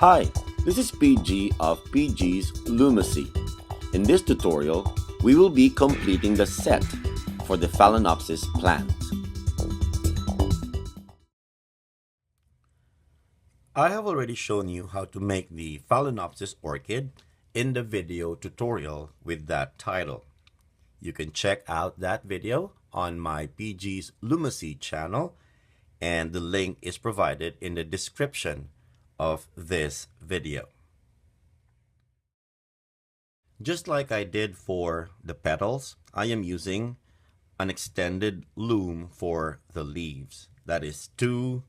Hi, this is PG of PG's Loomacy. In this tutorial, we will be completing the set for the Phalaenopsis plant. I have already shown you how to make the Phalaenopsis orchid in the video tutorial with that title. You can check out that video on my PG's Loomacy channel, and the link is provided in the description of this video. Just like I did for the petals, I am using an extended loom for the leaves. That is two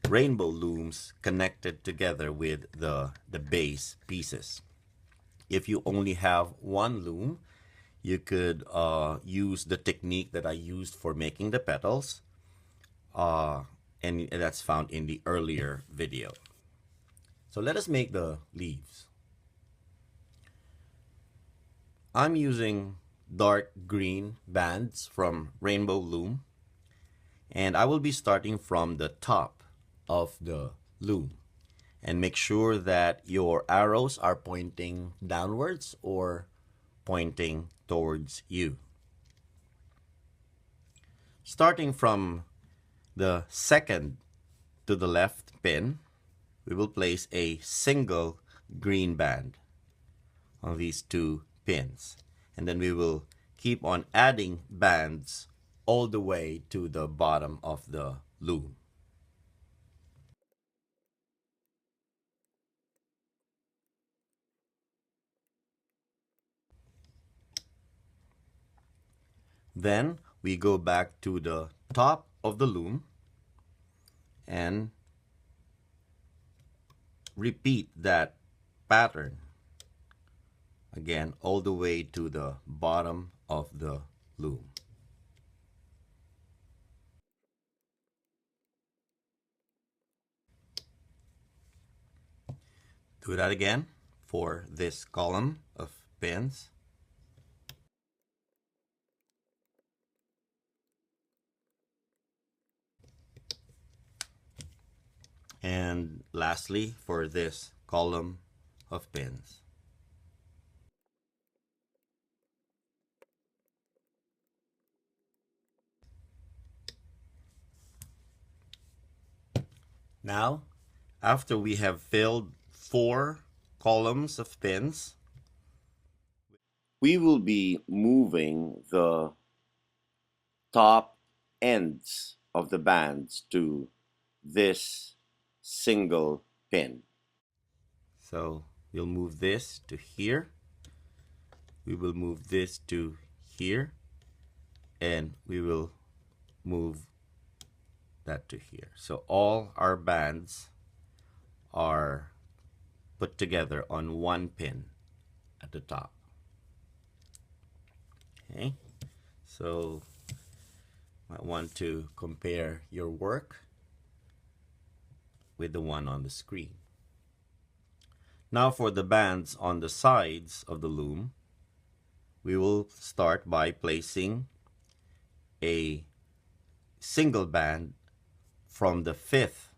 rainbow looms connected together with the base pieces. If you only have one loom, you could use the technique that I used for making the petals, and that's found in the earlier video. So let us make the leaves. I'm using dark green bands from Rainbow Loom, and I will be starting from the top of the loom. And make sure that your arrows are pointing downwards or pointing towards you. Starting from the second to the left pin, we will place a single green band on these two pins, and then we will keep on adding bands all the way to the bottom of the loom. Then we go back to the top of the loom and repeat that pattern again all the way to the bottom of the loom. Do that again for this column of pins. And lastly, for this column of pins. Now, after we have filled 4 columns of pins, we will be moving the top ends of the bands to this single pin. So we'll move this to here, we will move this to here, and we will move that to here. So all our bands are put together on one pin at the top. Okay, so I want to compare your work with the one on the screen. Now for the bands on the sides of the loom, we will start by placing a single band from the fifth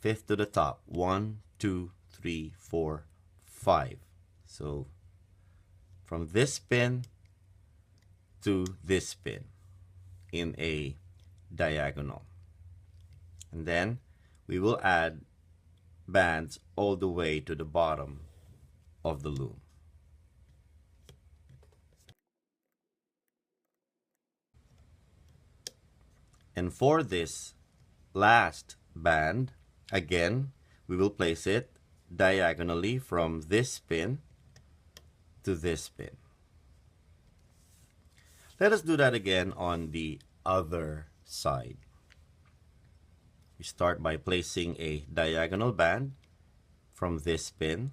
to the top. 1, 2, 3, 4, 5. So from this pin to this pin in a diagonal. And then we will add bands all the way to the bottom of the loom. And for this last band, again, we will place it diagonally from this pin to this pin. Let us do that again on the other side. We start by placing a diagonal band from this pin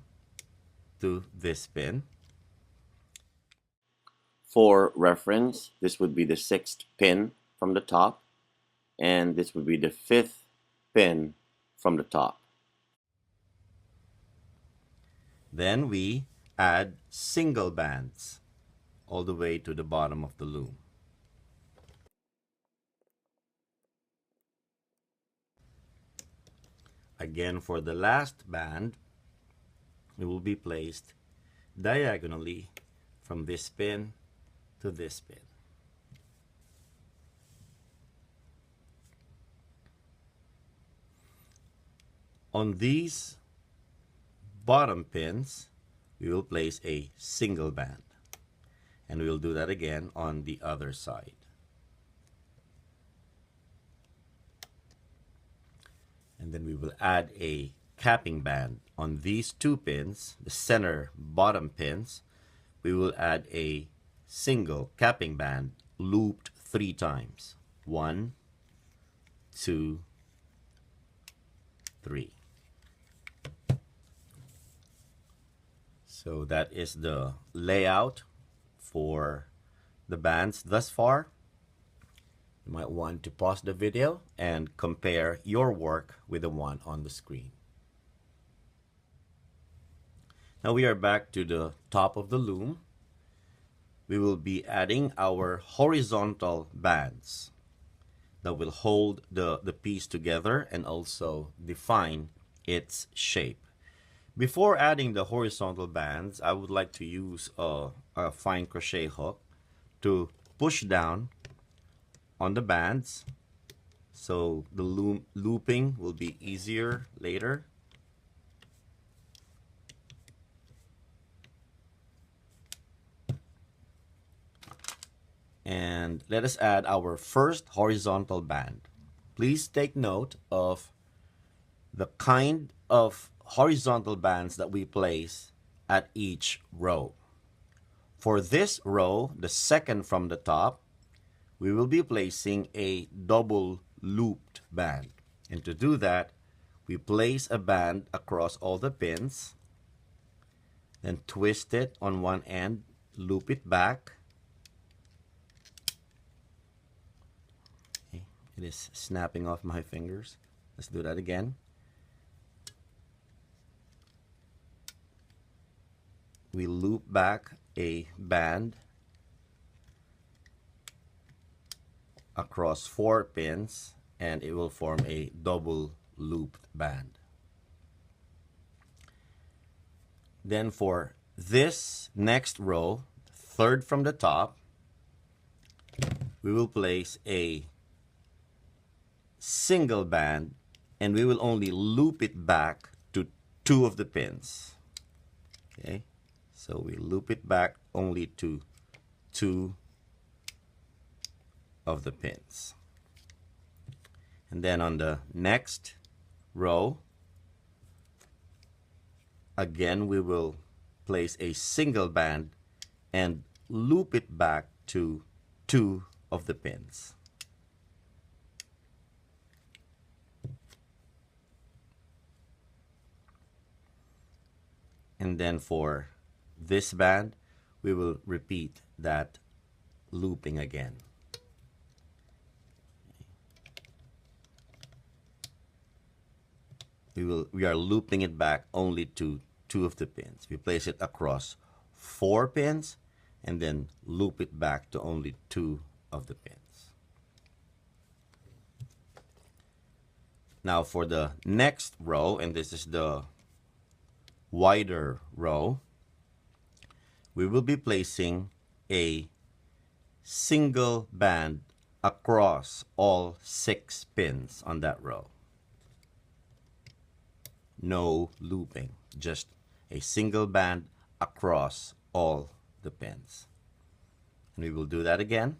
to this pin. For reference, this would be the 6th pin from the top, and this would be the 5th pin from the top. Then we add single bands all the way to the bottom of the loom. Again, for the last band, it will be placed diagonally from this pin to this pin. On these bottom pins, we will place a single band. And we will do that again on the other side. And then we will add a capping band on these two pins, the center bottom pins. We will add a single capping band looped 3 times. 1, 2, 3. So that is the layout for the bands thus far. You might want to pause the video and compare your work with the one on the screen. Now we are back to the top of the loom. We will be adding our horizontal bands that will hold the piece together and also define its shape. Before adding the horizontal bands, I would like to use a fine crochet hook to push down on the bands so the looping will be easier later. And let us add our first horizontal band. Please take note of the kind of horizontal bands that we place at each row. For this row, the second from the top, we will be placing a double looped band. And to do that, we place a band across all the pins, then twist it on one end, loop it back. Okay, it is snapping off my fingers. Let's do that again. We loop back a band across 4 pins and it will form a double looped band. Then for this next row, third from the top, we will place a single band and we will only loop it back to 2 of the pins. Okay, so we loop it back only to 2 of the pins. And then on the next row, again we will place a single band and loop it back to 2 of the pins. And then for this band, we will repeat that looping again. We are looping it back only to 2 of the pins. We place it across 4 pins and then loop it back to only 2 of the pins. Now for the next row, and this is the wider row, we will be placing a single band across all 6 pins on that row. No looping, just a single band across all the pins. And we will do that again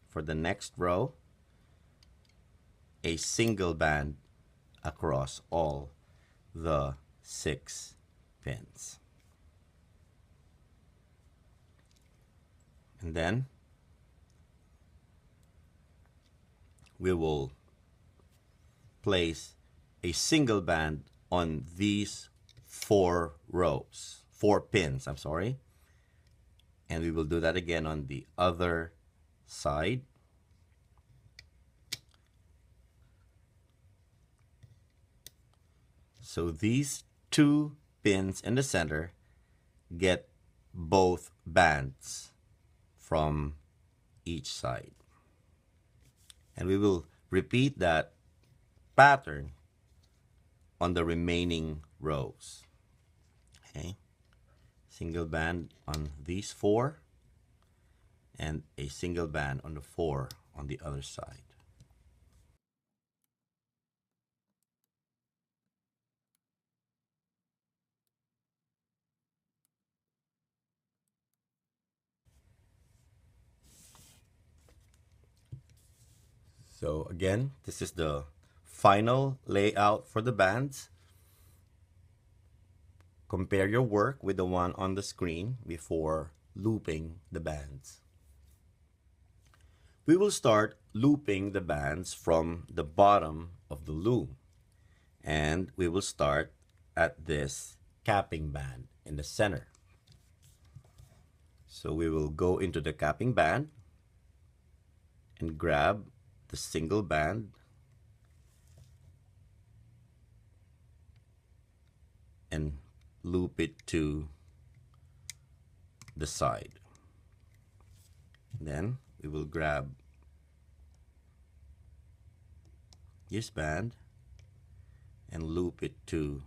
for the next row, a single band across all the 6 pins. And then we will place a single band on these 4 rows, 4 pins, I'm sorry. And we will do that again on the other side. So these 2 pins in the center get both bands from each side. And we will repeat that pattern on the remaining rows. Okay, single band on these 4 and a single band on the 4 on the other side. So again, this is the final layout for the bands. Compare your work with the one on the screen before looping the bands. We will start looping the bands from the bottom of the loom, and we will start at this capping band in the center. So we will go into the capping band and grab the single band and loop it to the side. Then we will grab this band and loop it to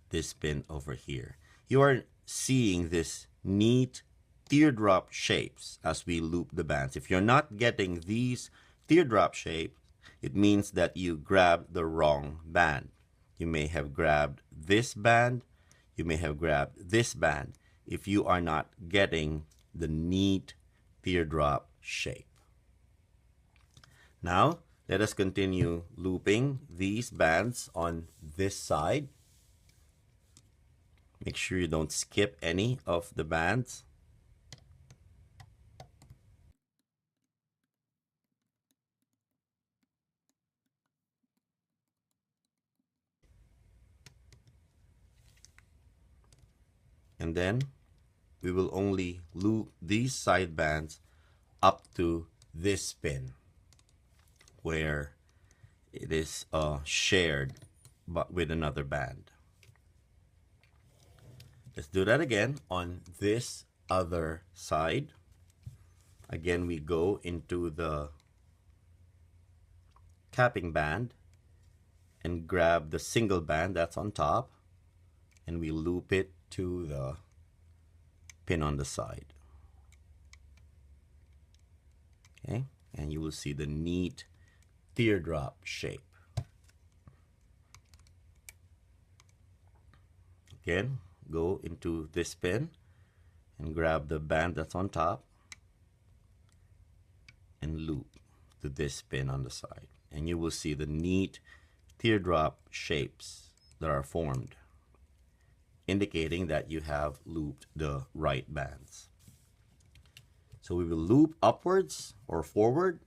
this pin over here. You are seeing this neat teardrop shapes as we loop the bands. If you're not getting these teardrop shapes, it means that you grabbed the wrong band. You may have grabbed this band, you may have grabbed this band if you are not getting the neat teardrop shape. Now, let us continue looping these bands on this side. Make sure you don't skip any of the bands. And then we will only loop these side bands up to this pin where it is shared but with another band. Let's do that again on this other side. Again, we go into the capping band and grab the single band that's on top, and we loop it to the pin on the side. Okay, and you will see the neat teardrop shape. Again, go into this pin and grab the band that's on top and loop to this pin on the side, and you will see the neat teardrop shapes that are formed, indicating that you have looped the right bands. So we will loop upwards or forward.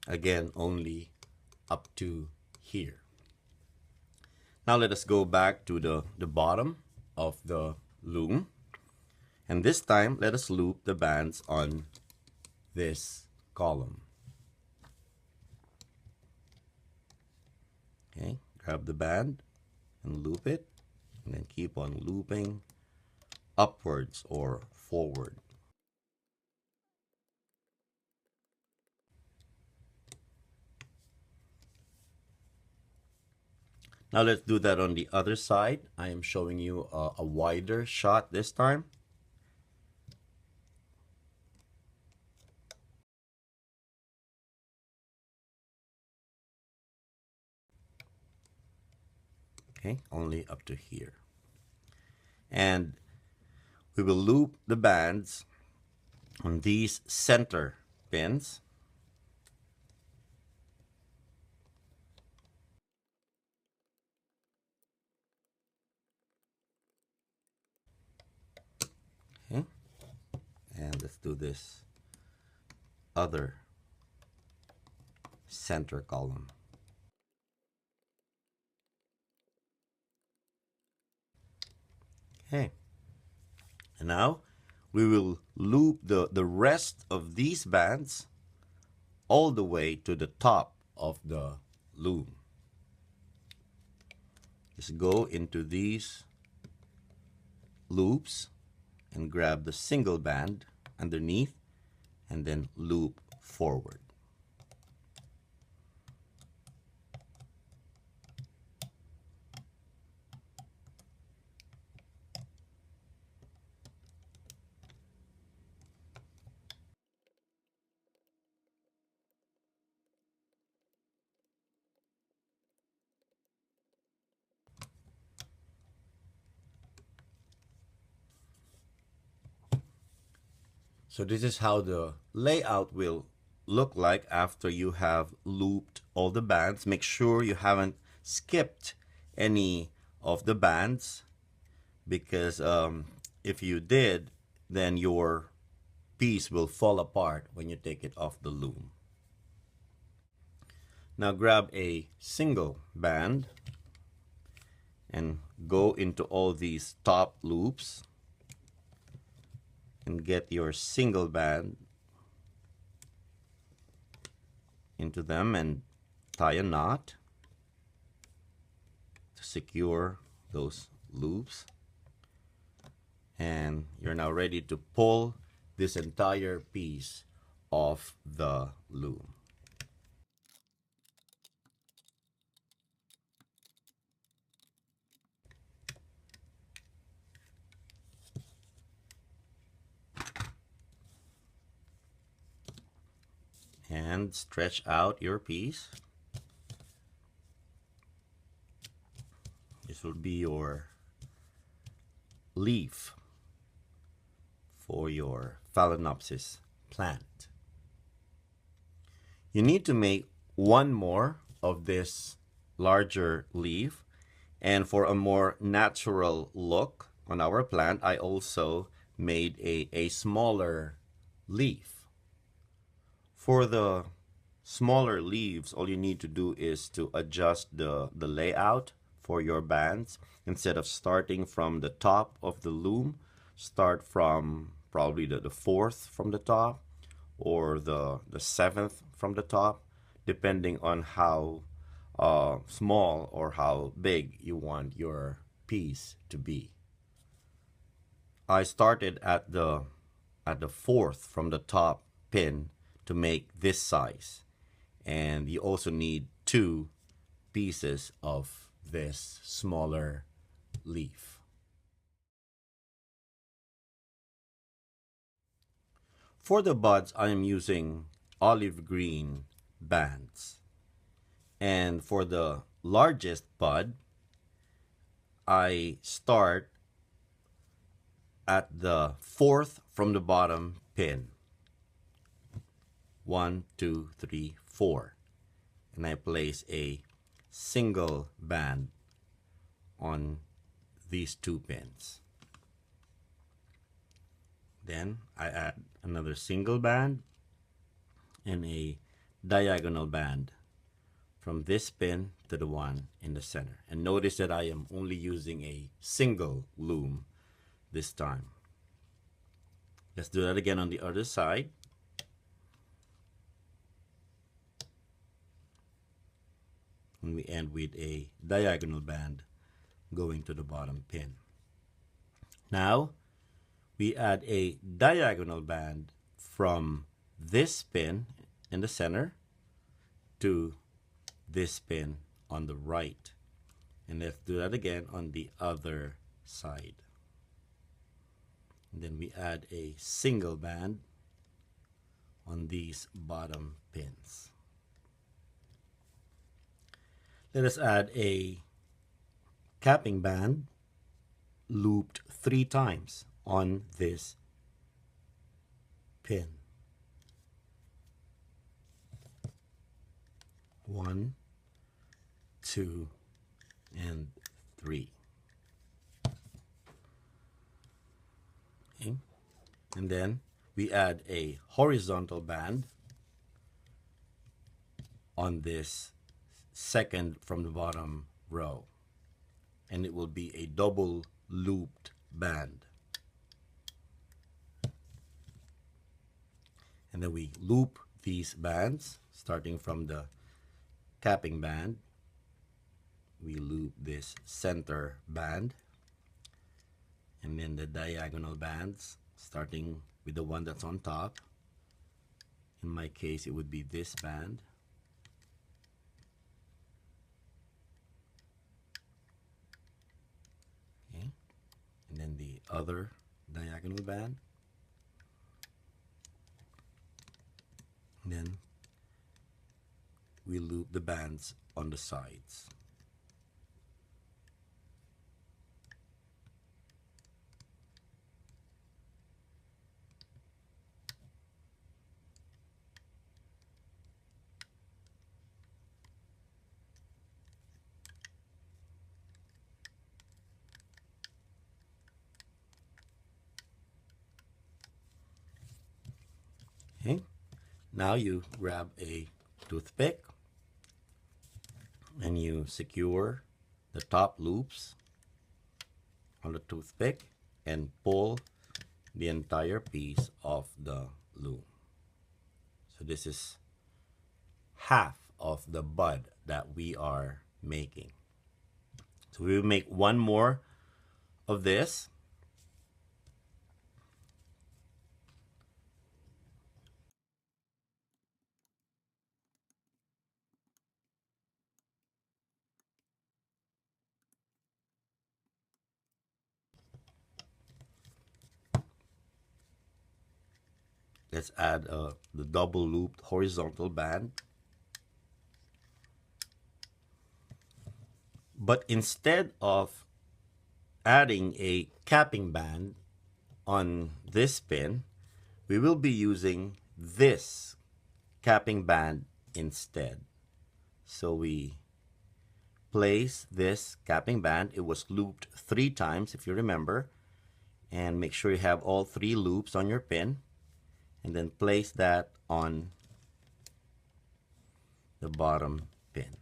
Again, only up to here. Now let us go back to the bottom of the loom. And this time, let us loop the bands on this column. Okay, grab the band and loop it, and then keep on looping upwards or forward. Now let's do that on the other side. I am showing you a wider shot this time. Okay, only up to here. And we will loop the bands on these center pins. Okay, and let's do this other center column. Okay, and now we will loop the rest of these bands all the way to the top of the loom. Just go into these loops and grab the single band underneath and then loop forward. So this is how the layout will look like after you have looped all the bands. Make sure you haven't skipped any of the bands, because if you did, then your piece will fall apart when you take it off the loom. Now grab a single band and go into all these top loops and get your single band into them and tie a knot to secure those loops. And you're now ready to pull this entire piece off the loom. And stretch out your piece. This will be your leaf for your Phalaenopsis plant. You need to make one more of this larger leaf, and for a more natural look on our plant, I also made a smaller leaf. For the smaller leaves, all you need to do is to adjust the layout for your bands. Instead of starting from the top of the loom, start from probably the fourth from the top, or the seventh from the top, depending on how small or how big you want your piece to be. I started at the fourth from the top pin to make this size, and you also need 2 pieces of this smaller leaf. For the buds, I am using olive green bands, and for the largest bud, I start at the fourth from the bottom pin. 1, 2, 3, 4, and I place a single band on these 2 pins. Then I add another single band and a diagonal band from this pin to the one in the center. And notice that I am only using a single loom this time. Let's do that again on the other side. And we end with a diagonal band going to the bottom pin. Now we add a diagonal band from this pin in the center to this pin on the right, and let's do that again on the other side. And then we add a single band on these bottom pins. Let us add a capping band looped 3 times on this pin. 1, 2, and 3. Okay. And then we add a horizontal band on this second from the bottom row, and it will be a double looped band. And then we loop these bands starting from the capping band. we loop this center band, and then the diagonal bands, starting with the one that's on top. In my case, it would be this band. Okay. And then the other diagonal band. And then we loop the bands on the sides. Okay. Now you grab a toothpick and you secure the top loops on the toothpick and pull the entire piece of the loom. So this is half of the bud that we are making. So we will make one more of this. Let's add the double looped horizontal band. But instead of adding a capping band on this pin, we will be using this capping band instead. So we place this capping band. It was looped 3 times, if you remember, and make sure you have all 3 loops on your pin, and then place that on the bottom pin.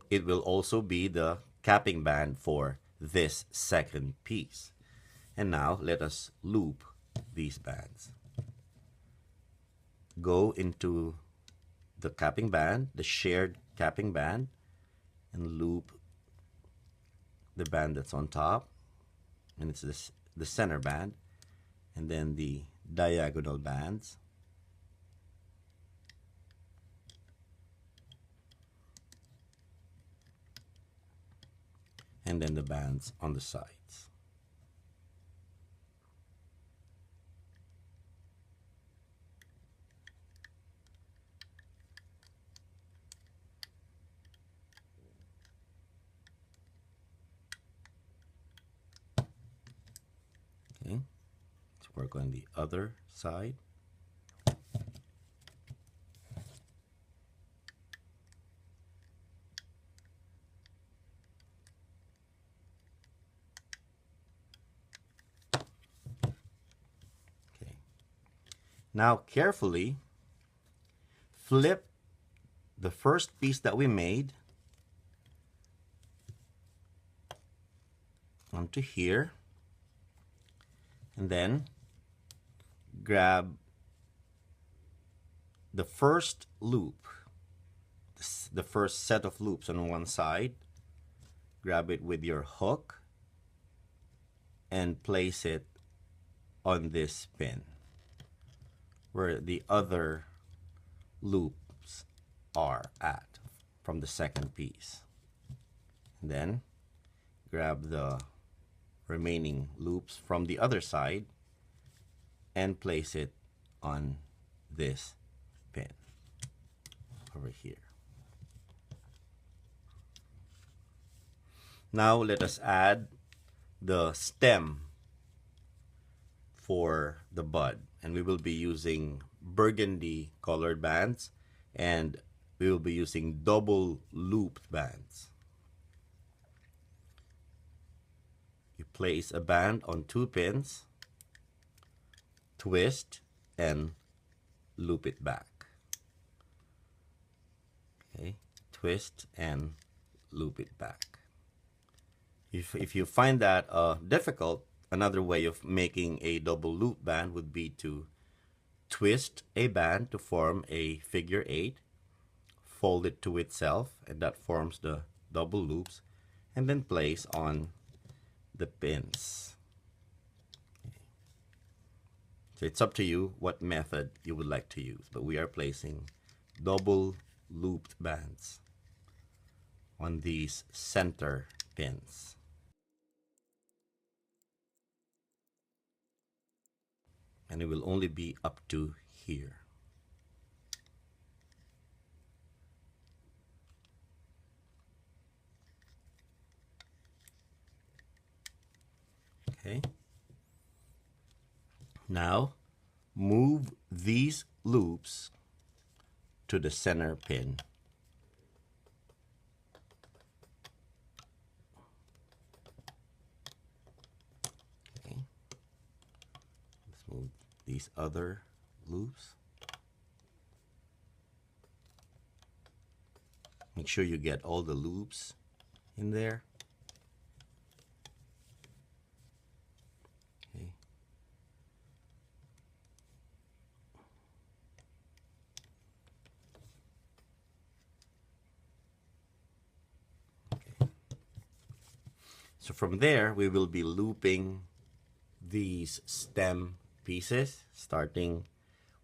It will also be the capping band for this second piece. And now let us loop these bands. Go into the capping band, the shared capping band, and loop the band that's on top, and it's this, the center band, and then the diagonal bands. And then the bands on the sides. Okay, let's work on the other side. Now carefully flip the first piece that we made onto here, and then grab the first loop, the first set of loops on one side, grab it with your hook and place it on this pin where the other loops are at from the second piece. And then grab the remaining loops from the other side and place it on this pin over here. Now let us add the stem for the bud, and we will be using burgundy colored bands, and we will be using double looped bands. You place a band on 2 pins, twist, and loop it back. Okay, twist and loop it back. If you find that difficult, another way of making a double loop band would be to twist a band to form a figure 8, fold it to itself, and that forms the double loops, and then place on the pins. So it's up to you what method you would like to use, but we are placing double looped bands on these center pins. And it will only be up to here. Okay. Now move these loops to the center pin. Okay. Let's move these other loops. Make sure you get all the loops in there. Okay. Okay. So from there, we will be looping these stem pieces, starting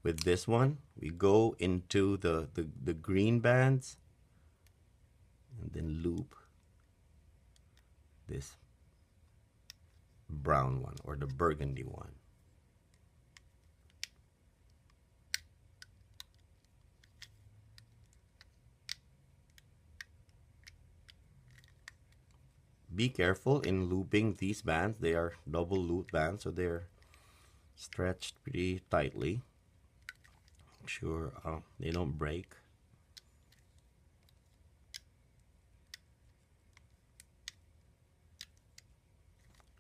with this one. We go into the green bands and then loop this brown one, or the burgundy one. Be careful in looping these bands. They are double loop bands, so they're stretched pretty tightly. Make sure they don't break.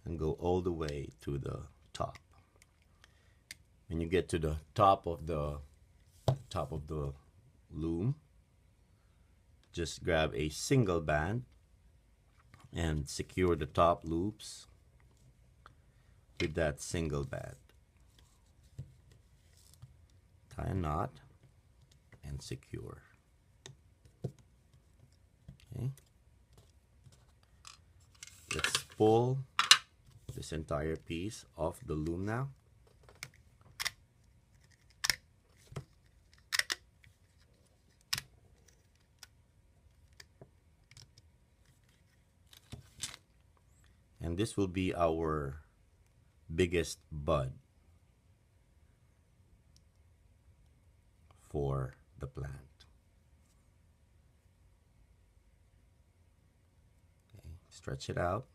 And go all the way to the top. When you get to the top of the loom, just grab a single band and secure the top loops with that single band. Tie a knot and secure. Okay. Let's pull this entire piece off the loom now. And this will be our biggest bud for the plant. Okay, stretch it out.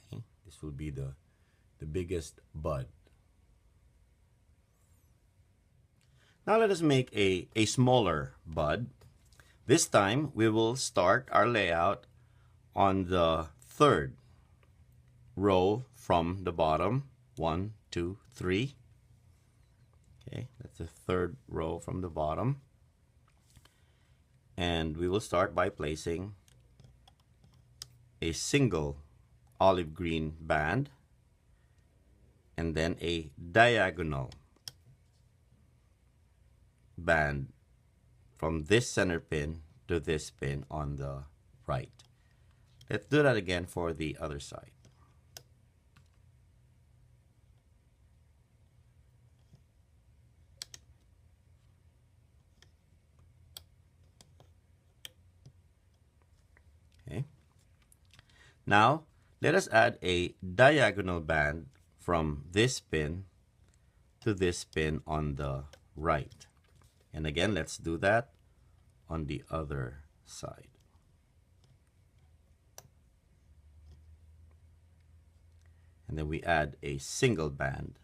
Okay, this will be the biggest bud. Now let us make a smaller bud. This time we will start our layout on the third row from the bottom. 1, 2, 3. Okay, that's the third row from the bottom. And we will start by placing a single olive green band and then a diagonal band from this center pin to this pin on the right. Let's do that again for the other side. Okay. Now let us add a diagonal band from this pin to this pin on the right. And again, let's do that on the other side. And then we add a single band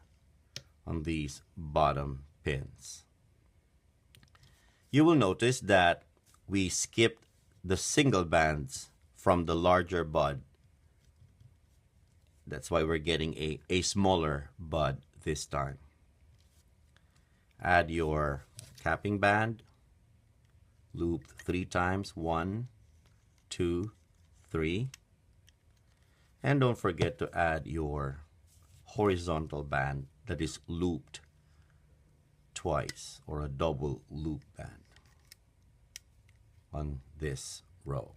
on these bottom pins. You will notice that we skipped the single bands from the larger bud. That's why we're getting a smaller bud this time. Add your capping band, loop 3 times, 1, 2, 3, and don't forget to add your horizontal band that is looped twice, or a double loop band on this row.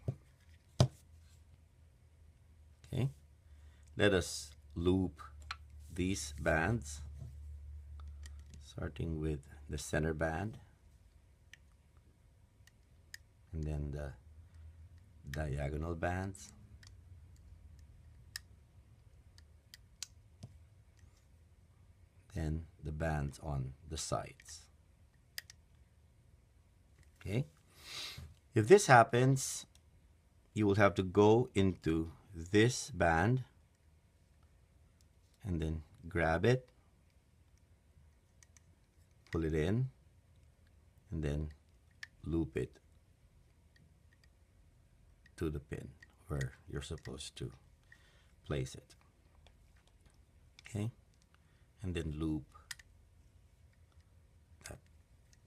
Okay, let us loop these bands, starting with the center band and then the diagonal bands, then the bands on the sides. Okay, if this happens, you will have to go into this band and then grab it, pull it in, and then loop it to the pin where you're supposed to place it. Okay, and then loop that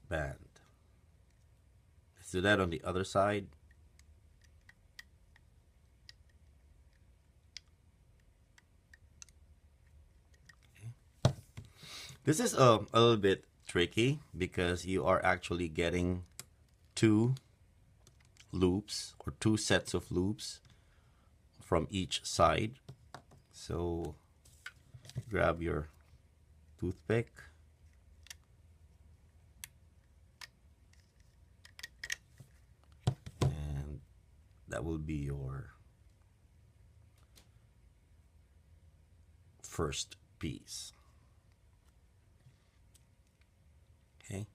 band. Let's do that on the other side. Okay. This is a little bit tricky because you are actually getting two loops or two sets of loops from each side. So grab your toothpick and that will be your first piece. Okay,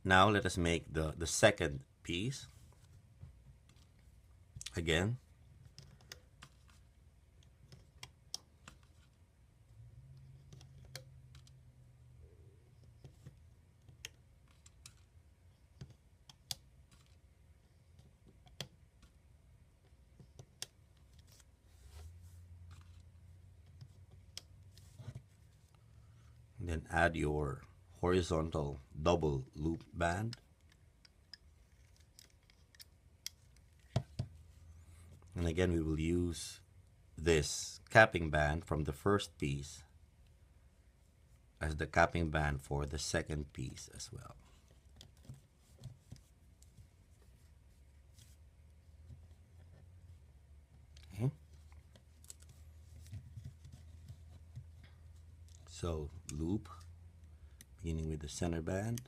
now let us make the second piece. Again, and then add your horizontal double loop band. And again, we will use this capping band from the first piece as the capping band for the second piece as well. Okay. So loop, beginning with the center band.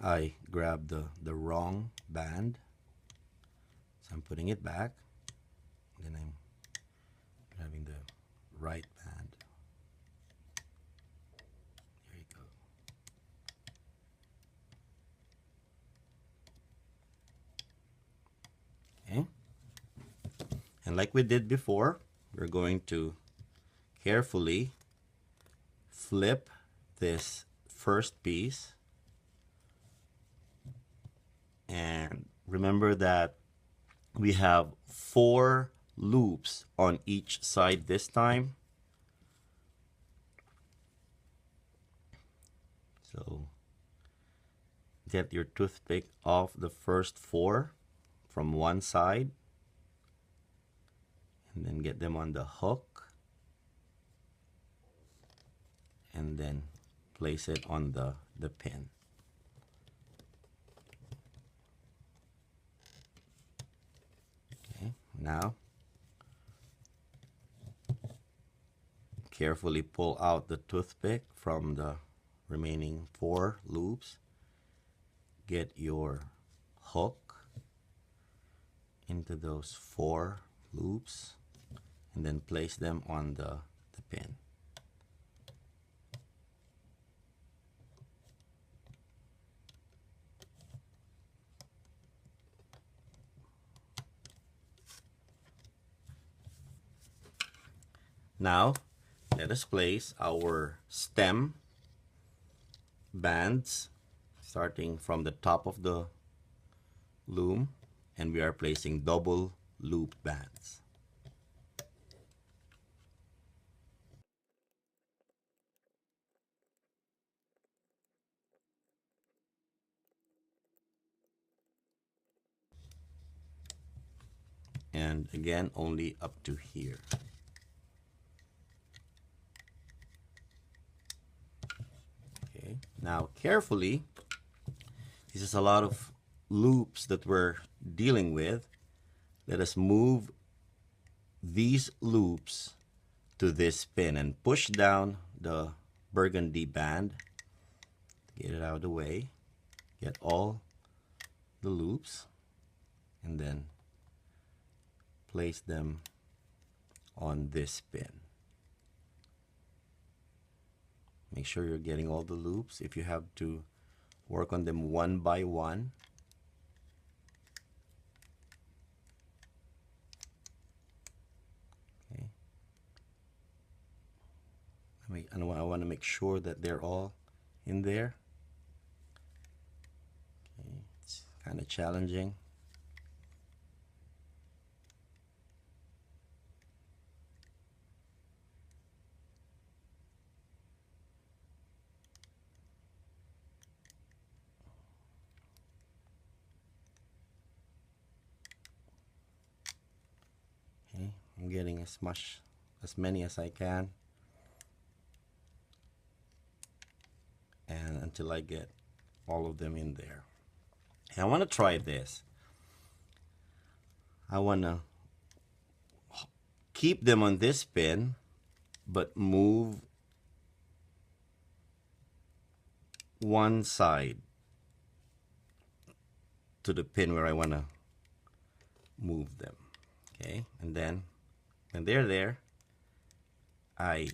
I grabbed the wrong band, so I'm putting it back. Then I'm grabbing the right band. There you go. Okay. And like we did before, we're going to carefully flip this first piece. And remember that we have 4 loops on each side this time. So get your toothpick off the first 4 from one side and then get them on the hook and then place it on the pin. Now, carefully pull out the toothpick from the remaining 4 loops. Get your hook into those 4 loops and then place them on the pin. Now, let us place our stem bands starting from the top of the loom, and we are placing double loop bands. and again only up to here. Okay, now carefully, this is a lot of loops that we're dealing with. Let us move these loops to this pin and push down the burgundy band. Get it out of the way. Get all the loops and then place them on this pin. Make sure you're getting all the loops. If you have to work on them one by one, okay. I want to make sure that they're all in there. Okay. It's kind of challenging. Okay. I'm getting as many as I can, and until I get all of them in there. And I want to try this. I want to keep them on this pin, but move one side to the pin where I want to move them. Okay, and then when they're there, I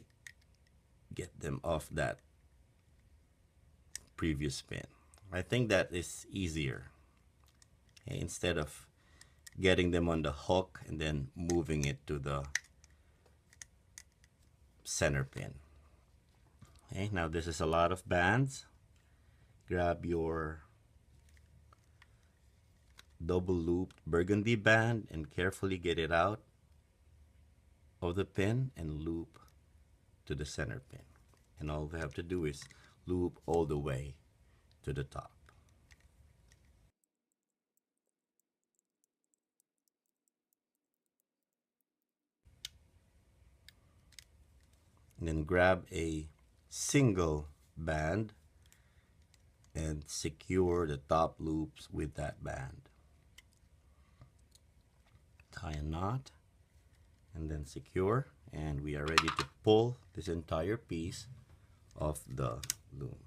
get them off that previous pin. I think that is easier. Okay, instead of getting them on the hook and then moving it to the center pin. Okay, now this is a lot of bands. Grab your double looped burgundy band and carefully get it out of the pin and loop to the center pin. And all we have to do is loop all the way to the top. And then grab a single band and secure the top loops with that band. Tie a knot and then secure, and we are ready to pull this entire piece of the loom.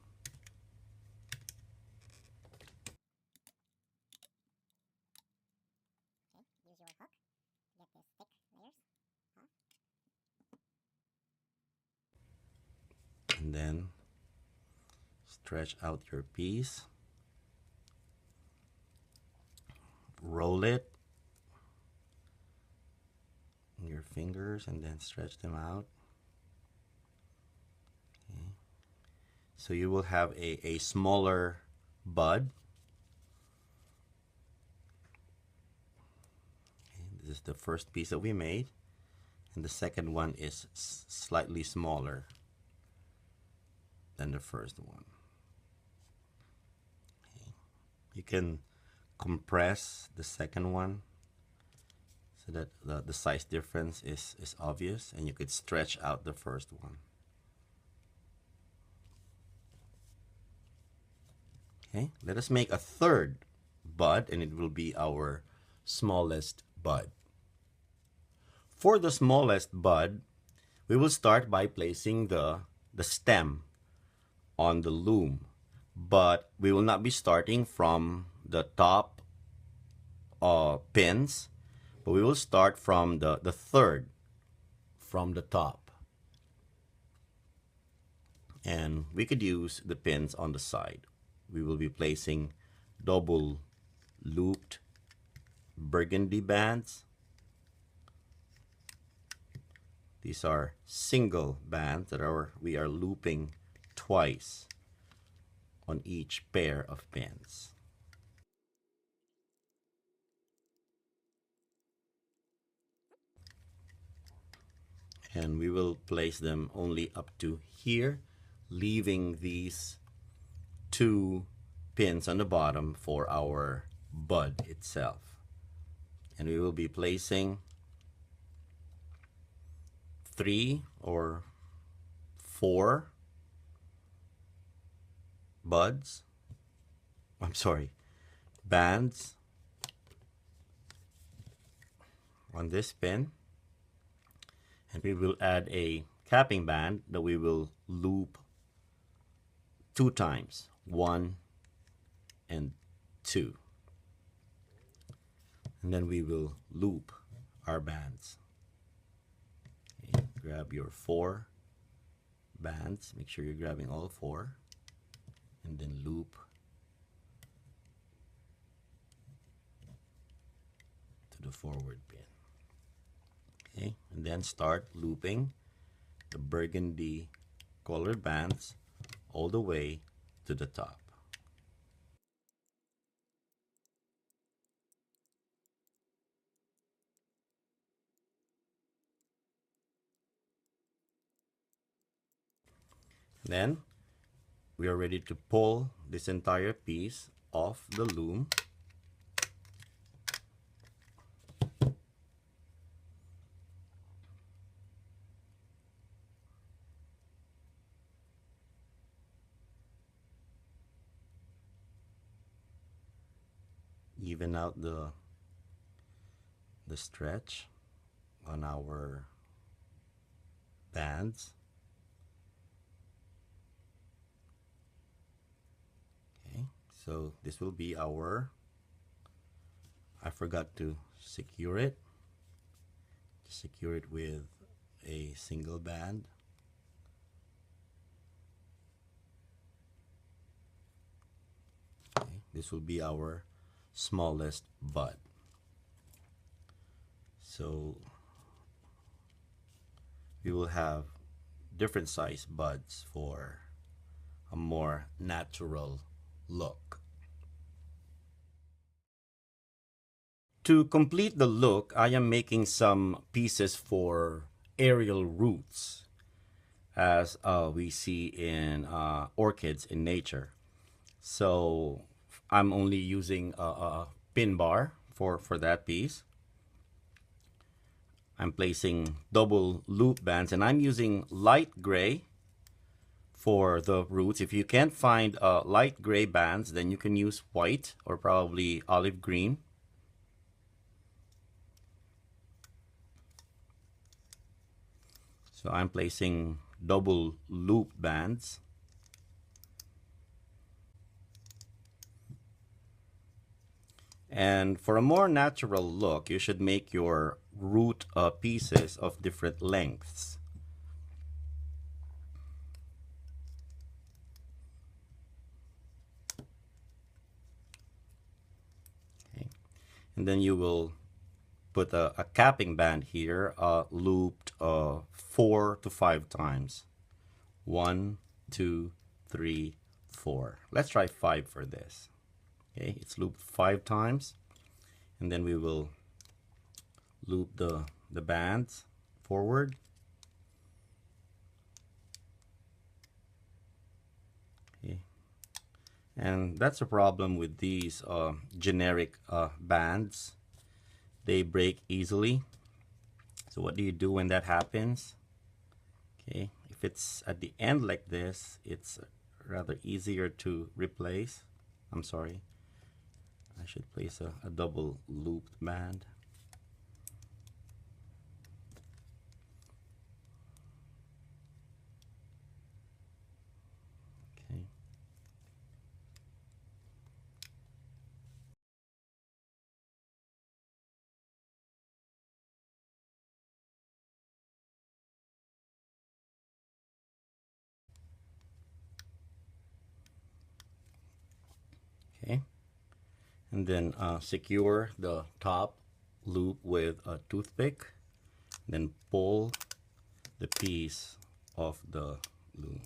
Use your hook to get these thick layers. And then stretch out your piece, roll it in your fingers and then stretch them out. Okay. So you will have a smaller bud. Okay. This is the first piece that we made, and the second one is slightly smaller than the first one. Okay. You can compress the second one so that the size difference is obvious, and you could stretch out the first one. Okay, let us make a third bud, and it will be our smallest bud. For the smallest bud, we will start by placing the stem on the loom, but we will not be starting from the top pins, but we will start from the third from the top, and we could use the pins on the side. We will be placing double looped burgundy bands. These are single bands that we are looping twice on each pair of pins. And we will place them only up to here, leaving these two pins on the bottom for our bud itself. And we will be placing 3 or 4 buds, I'm sorry, bands on this pin, and we will add a capping band that we will loop 2 times, 1 and 2, and then we will loop our bands. Okay, grab your 4 bands, make sure you're grabbing all 4, and then loop to the forward pin. Okay, and then start looping the burgundy colored bands all the way to the top. Then we are ready to pull this entire piece off the loom. Even out the stretch on our bands. Okay, so this will be our, I forgot to secure it. Secure it with a single band. Okay, this will be our smallest bud. So we will have different size buds for a more natural look. To complete the look, I am making some pieces for aerial roots, as we see in orchids in nature. So I'm only using a pin bar for that piece. I'm placing double loop bands, and I'm using light gray for the roots. If you can't find light gray bands, then you can use white or probably olive green. So I'm placing double loop bands. And for a more natural look, you should make your root pieces of different lengths. Okay. And then you will put a capping band here, looped 4 to 5 times. 1, 2, 3, 4. Let's try 5 for this. Okay, it's looped 5 times, and then we will loop the bands forward. Okay. And that's a problem with these generic bands. They break easily. So what do you do when that happens? Okay, if it's at the end like this, it's rather easier to replace. I'm sorry, I should place a double looped band. Okay. Okay, and then secure the top loop with a toothpick, then pull the piece of the loom.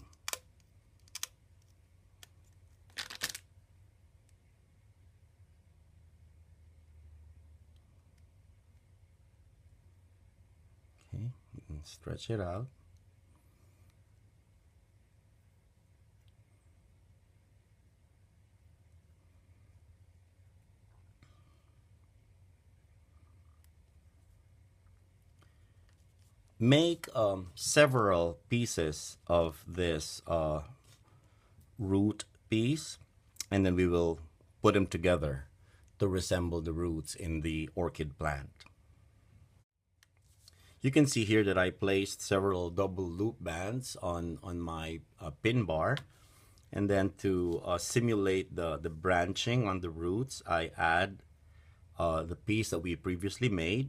Okay, and stretch it out. make several pieces of this root piece, and then we will put them together to resemble the roots in the orchid plant. You can see here that I placed several double loop bands on my pin bar. And then to simulate the branching on the roots, I add the piece that we previously made.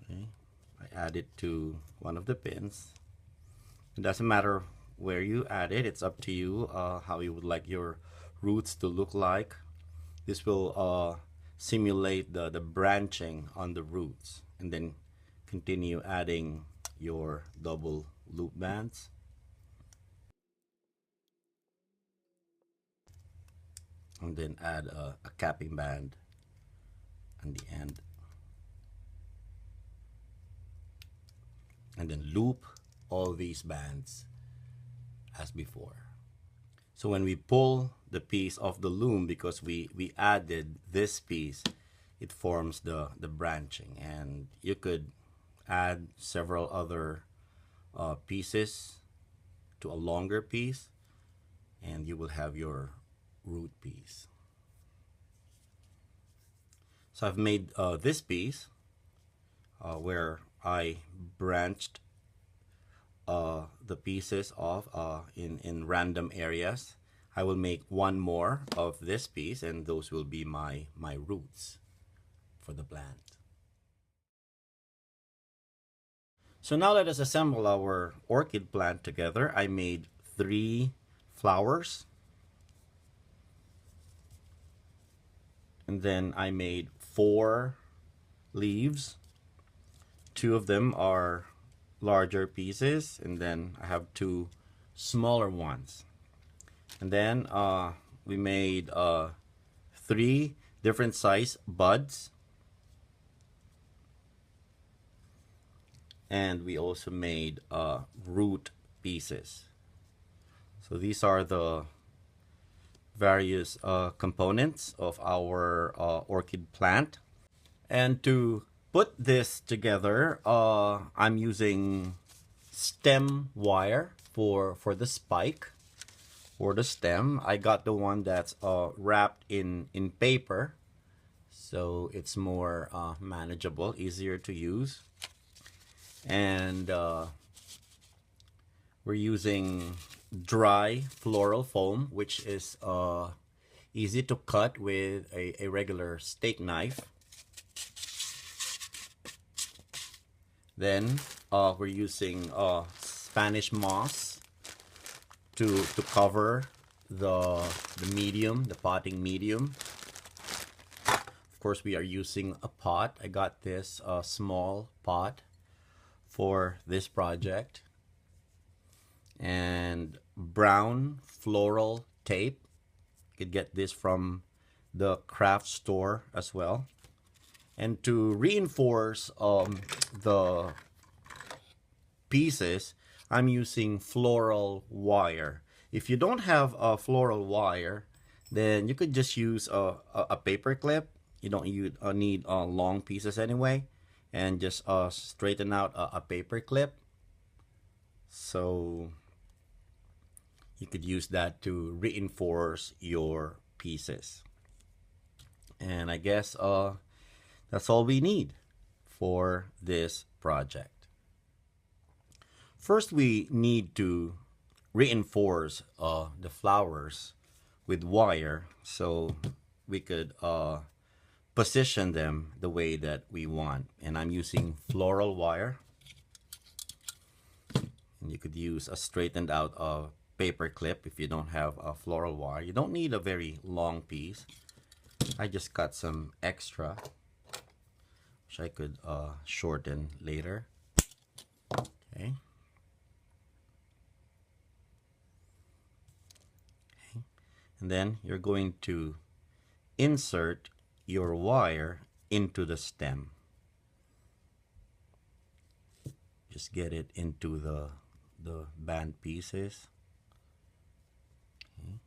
Okay. I add it to one of the pins. It doesn't matter where you add it. It's up to you how you would like your roots to look like. This will simulate the branching on the roots, and then continue adding your double loop bands. And then add a capping band on the end. And then loop all these bands as before. So when we pull the piece of the loom, because we added this piece, it forms the branching. And you could add several other pieces to a longer piece, and you will have your root piece. So I've made this piece where I branched the pieces off in random areas. I will make one more of this piece, and those will be my roots for the plant. So now let us assemble our orchid plant together. I made 3 flowers, and then I made 4 leaves. 2 of them are larger pieces, and then I have 2 smaller ones. And then we made 3 different size buds, and we also made root pieces. So these are the various components of our orchid plant. And to put this together, I'm using stem wire for the spike. For the stem, I got the one that's wrapped in paper, so it's more manageable, easier to use. And we're using dry floral foam, which is easy to cut with a regular steak knife. Then we're using Spanish moss to cover the medium, the potting medium. Of course, we are using a pot. I got this small pot for this project. And brown floral tape. You could get this from the craft store as well. And to reinforce the pieces, I'm using floral wire. If you don't have a floral wire, then you could just use a paper clip. You don't need long pieces anyway, and just straighten out a paper clip. So you could use that to reinforce your pieces. And I guess that's all we need for this project. First, we need to reinforce the flowers with wire so we could position them the way that we want. And I'm using floral wire. And you could use a straightened out paper clip if you don't have a floral wire. You don't need a very long piece. I just got some extra, which I could shorten later. Okay. And then you're going to insert your wire into the stem. Just get it into the band pieces. Okay.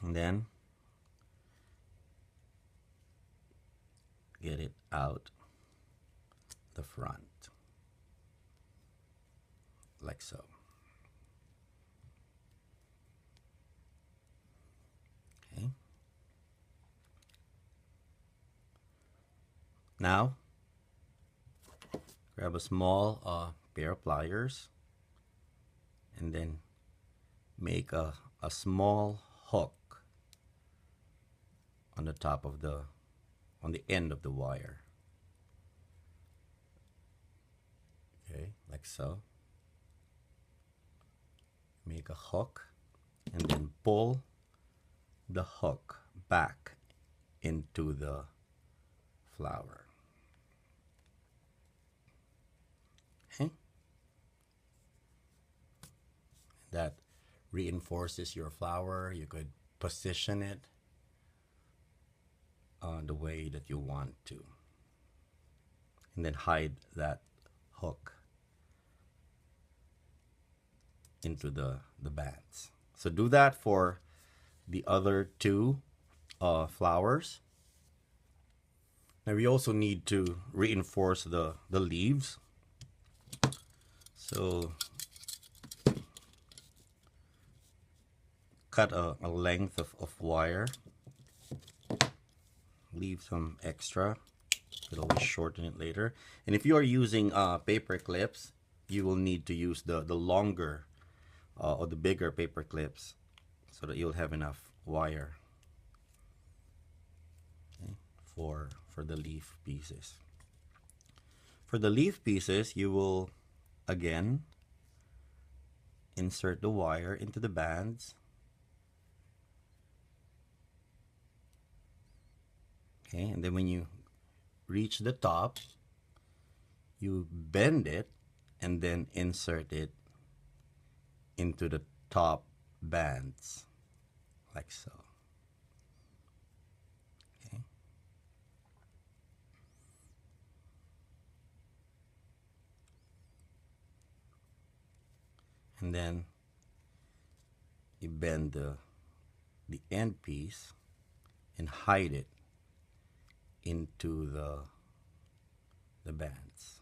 And then get it out the front, like so. Okay. Now, grab a small pair of pliers and then make a small hook on the top of on the end of the wire. Okay, like so. Make a hook and then pull the hook back into the flower. Okay. That reinforces your flower. You could position it the way that you want to. And then hide that hook into the bands. So do that for the other two flowers. Now we also need to reinforce the leaves. So cut a length of wire. Leave some extra. Could always shorten it later. And if you are using paper clips, you will need to use the longer or the bigger paper clips so that you'll have enough wire, okay, for the leaf pieces. For the leaf pieces, you will again insert the wire into the bands. Okay, and then when you reach the top, you bend it and then insert it into the top bands, like so. Okay. And then you bend the end piece and hide it into the bands.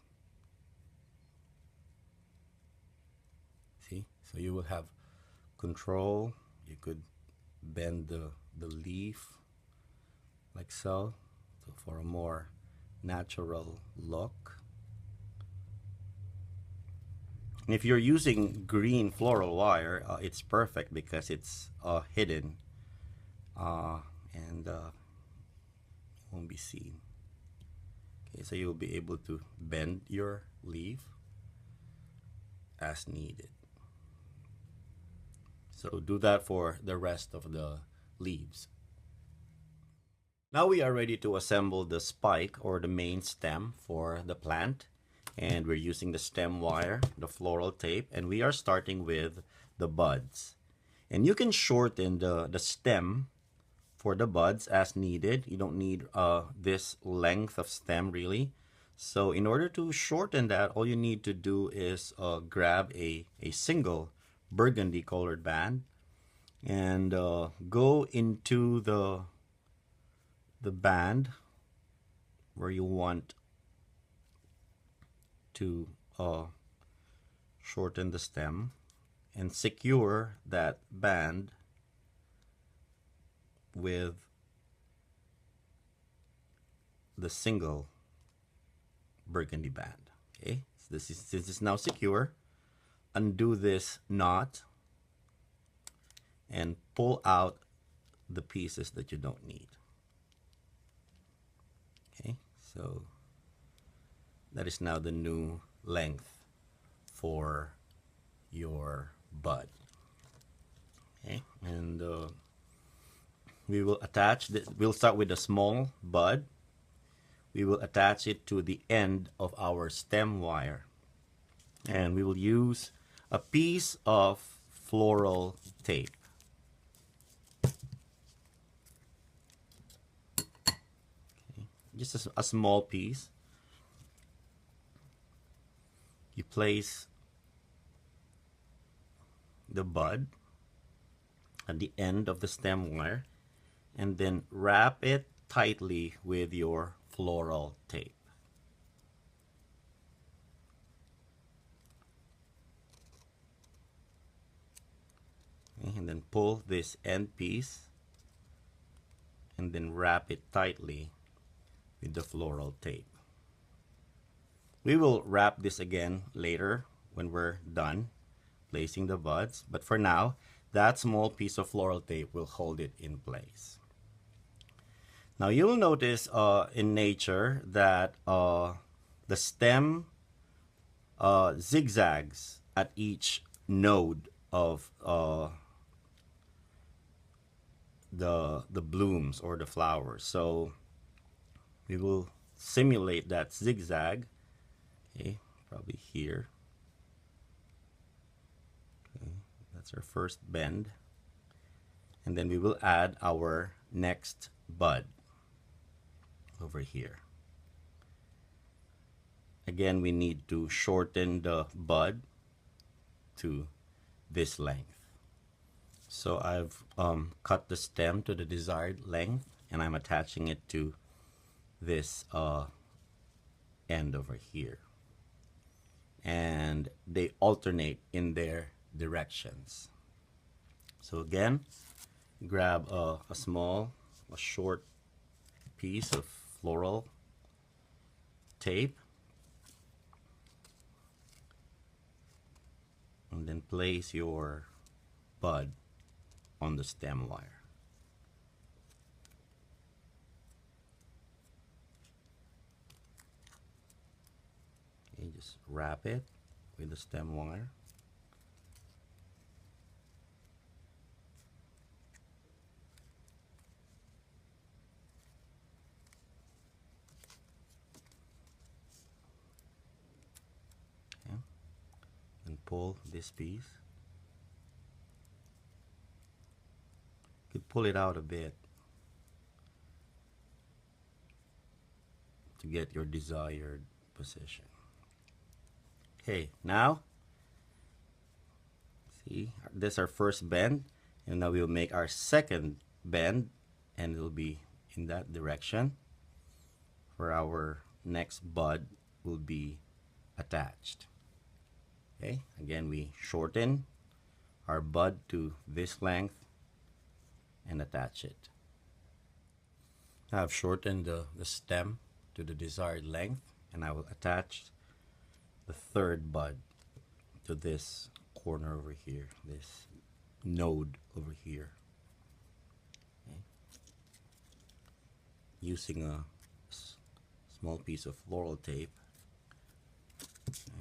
See? So you will have control. You could bend the leaf like so for a more natural look. And if you're using green floral wire, it's perfect because it's hidden and won't be seen. Okay, so you'll be able to bend your leaf as needed. So do that for the rest of the leaves. Now we are ready to assemble the spike or the main stem for the plant. And we're using the stem wire, the floral tape, and we are starting with the buds. And you can shorten the stem for the buds as needed. You don't need this length of stem really. So in order to shorten that, all you need to do is grab a single burgundy colored band and go into the band where you want to shorten the stem and secure that band with the single burgundy band. Okay, so since it's now secure, undo this knot and pull out the pieces that you don't need. Okay, so that is now the new length for your bud. Okay, and we will attach we'll start with a small bud. We will attach it to the end of our stem wire, and we will use a piece of floral tape. Okay, just a small piece. You place the bud at the end of the stem wire, and then wrap it tightly with your floral tape. Okay, and then pull this end piece and then wrap it tightly with the floral tape. We will wrap this again later when we're done placing the buds, but for now, that small piece of floral tape will hold it in place. Now you will notice in nature that the stem zigzags at each node of the blooms or the flowers. So we will simulate that zigzag. Okay, probably here. Okay, that's our first bend. And then we will add our next bud over here. Again, we need to shorten the bud to this length. So I've cut the stem to the desired length, and I'm attaching it to this end over here. And they alternate in their directions. So again, grab a short piece of floral tape, and then place your bud on the stem wire. Okay, just wrap it with the stem wire. Okay. And pull this piece. You could pull it out a bit to get your desired position. Okay, now see, this is our first bend, and now we'll make our second bend, and it'll be in that direction where our next bud will be attached. Okay, again, we shorten our bud to this length and attach it. Now I've shortened the stem to the desired length, and I will attach the third bud to this corner over here, this node over here. Okay. Using a small piece of floral tape. Okay.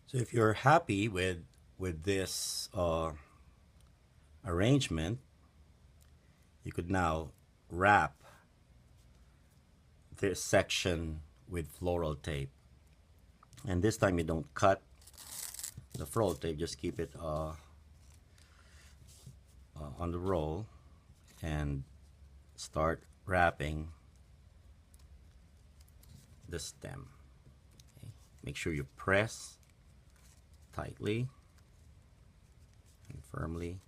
So if you're happy with this arrangement, you could now wrap this section with floral tape. And this time you don't cut the floral tape, just keep it on the roll and start wrapping the stem. Okay. Make sure you press tightly and firmly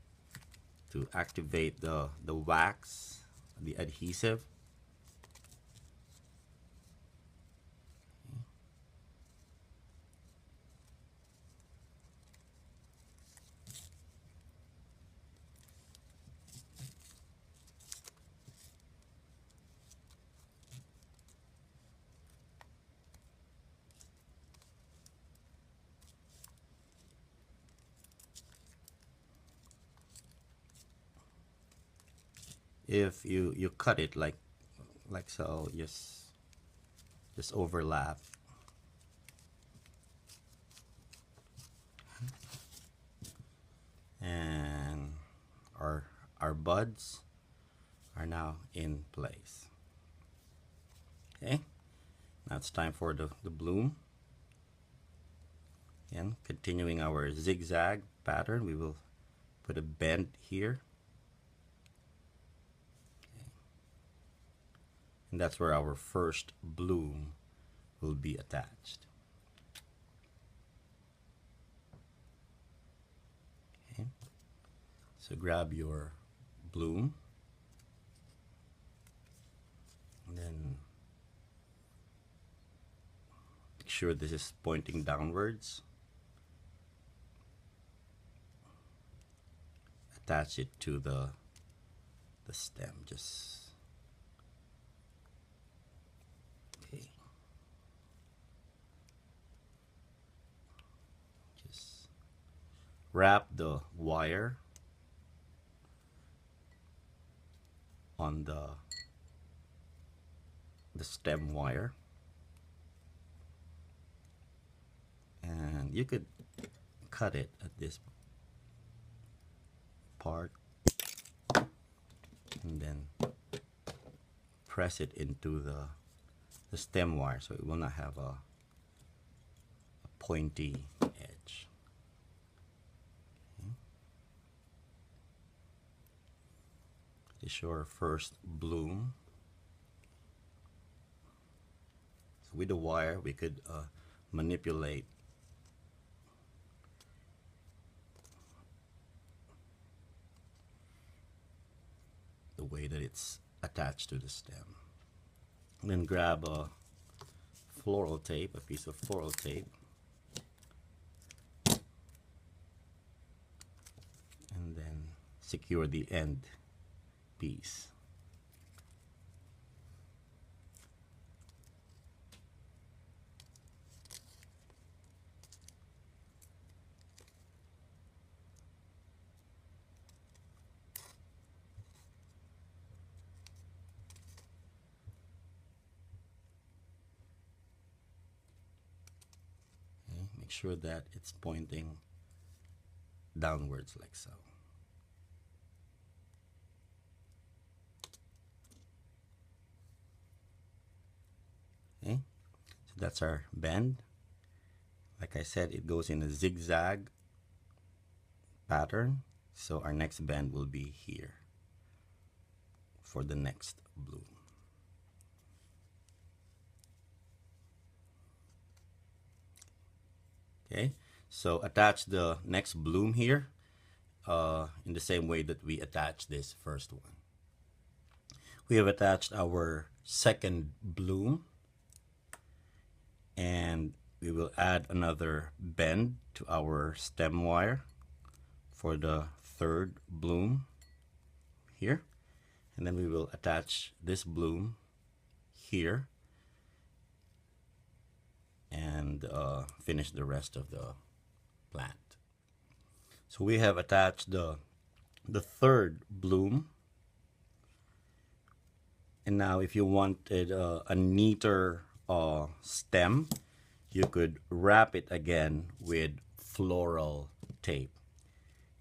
to activate the wax, the adhesive. If you cut it like so, just overlap. And our buds are now in place. Okay, now it's time for the bloom. And continuing our zigzag pattern, we will put a bend here. And that's where our first bloom will be attached. Okay. So grab your bloom and then make sure this is pointing downwards. Attach it to the stem. Just okay. Just wrap the wire on the stem wire, and you could cut it at this part and then press it into the stem wire so it will not have a pointy edge. Okay. This is your first bloom. So with the wire we could manipulate the way that it's attached to the stem. And then grab a floral tape, a piece of floral tape, and then secure the end piece. Okay, make sure that it's pointing downwards like so. Okay, so that's our bend. Like I said, it goes in a zigzag pattern, so our next bend will be here for the next bloom. Okay, so attach the next bloom here in the same way that we attached this first one. We have attached our second bloom, and we will add another bend to our stem wire for the third bloom here, and then we will attach this bloom here and finish the rest of the plant. So we have attached the third bloom, and now if you wanted a neater stem, you could wrap it again with floral tape.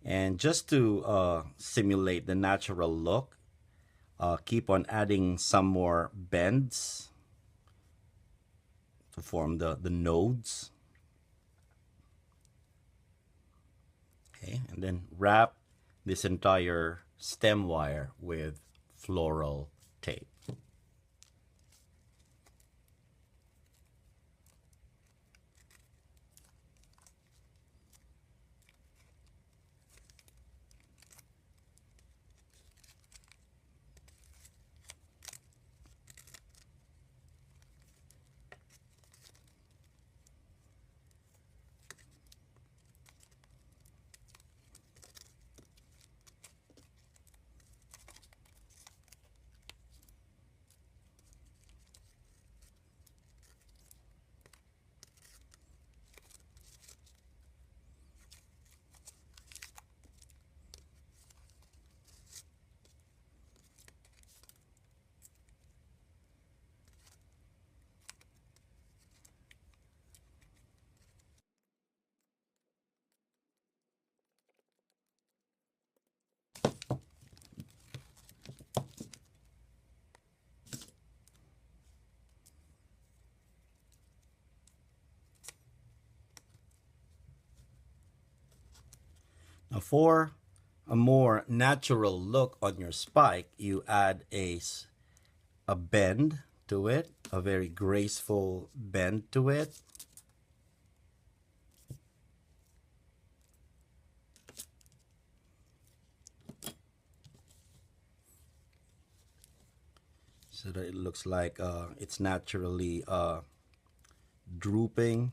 And just to simulate the natural look, keep on adding some more bends to form the nodes. Okay, and then wrap this entire stem wire with floral tape. For a more natural look on your spike, you add a bend to it, a very graceful bend to it. So that it looks like it's naturally drooping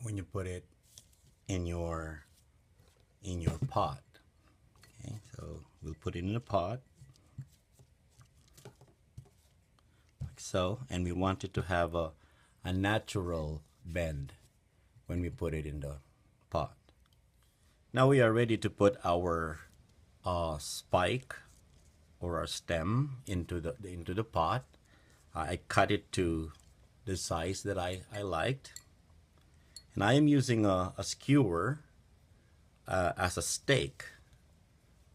when you put it in your pot. Okay, so we'll put it in a pot like so, and we want it to have a natural bend when we put it in the pot. Now we are ready to put our spike or our stem into the pot. I cut it to the size that I liked, and I am using a skewer as a stake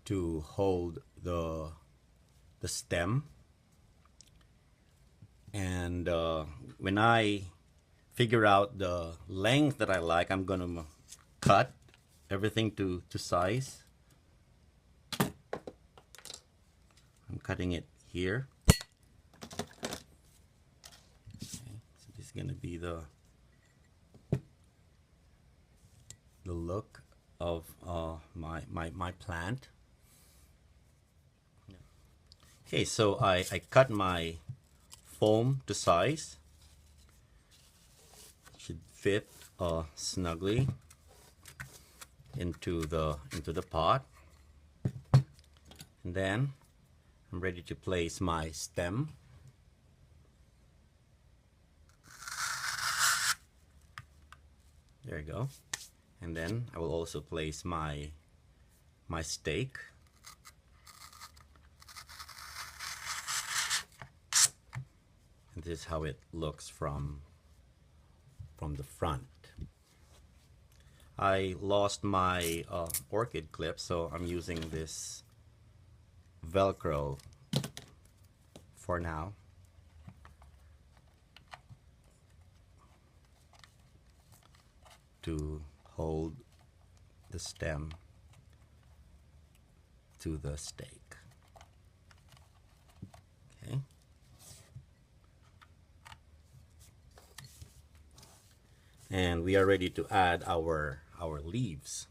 to hold the stem. And when I figure out the length that I like, I'm gonna cut everything to size. I'm cutting it here. Okay, so this is gonna be the look of my plant. Okay, so I cut my foam to size. Should fit snugly into the pot. And then I'm ready to place my stem. There you go. And then I will also place my stake. And this is how it looks from the front. I lost my orchid clip, so I'm using this Velcro for now. To hold the stem to the stake. Okay. And we are ready to add our leaves.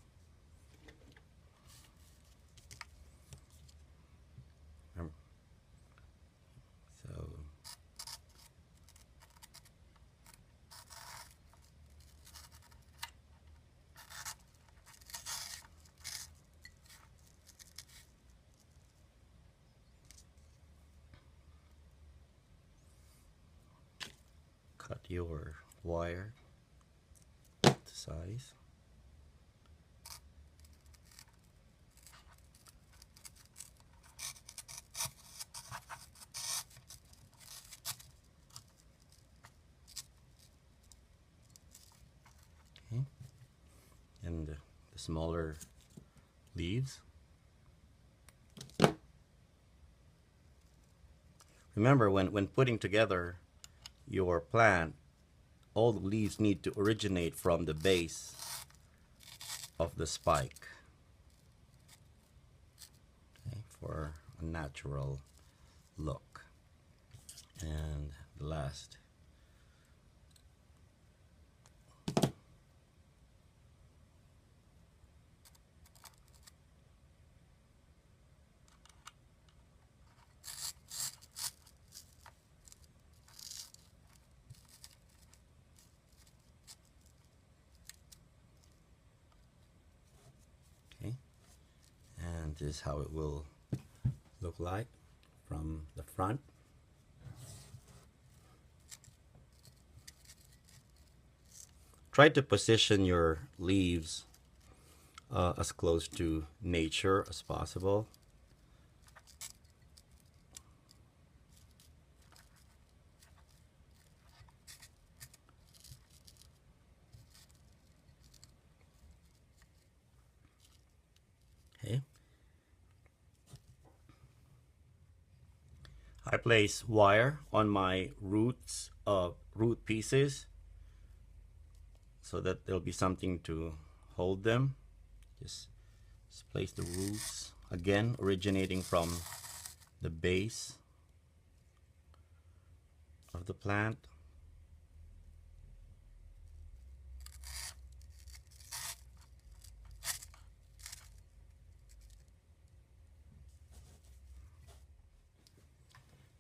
So cut your wire to size. Okay. And the smaller leaves. Remember, when putting together your plant, all the leaves need to originate from the base of the spike, okay, for a natural look. And the last. Okay, and this is how it will look like from the front. Try to position your leaves as close to nature as possible. Okay. I place wire on my roots, root pieces, so that there'll be something to hold them. Just place the roots again, originating from the base of the plant.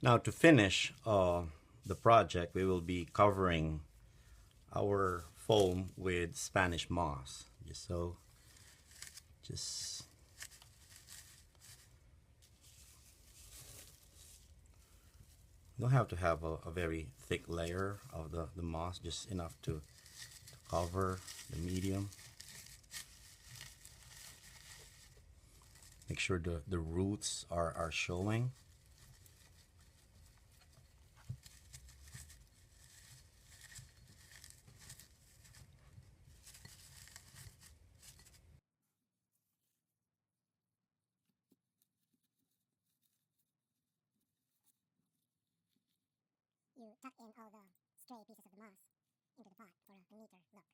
Now to finish the project, we will be covering our foam with Spanish moss. Just don't have to have a very thick layer of the moss, just enough to cover the medium. Make sure the roots are showing. You tuck in all the stray pieces of the moss into the pot for a neater look.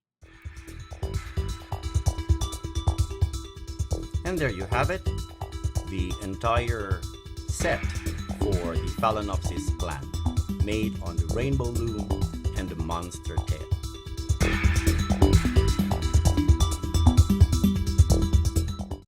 And there you have it, the entire set for the Phalaenopsis plant, made on the rainbow loom and the monster tail.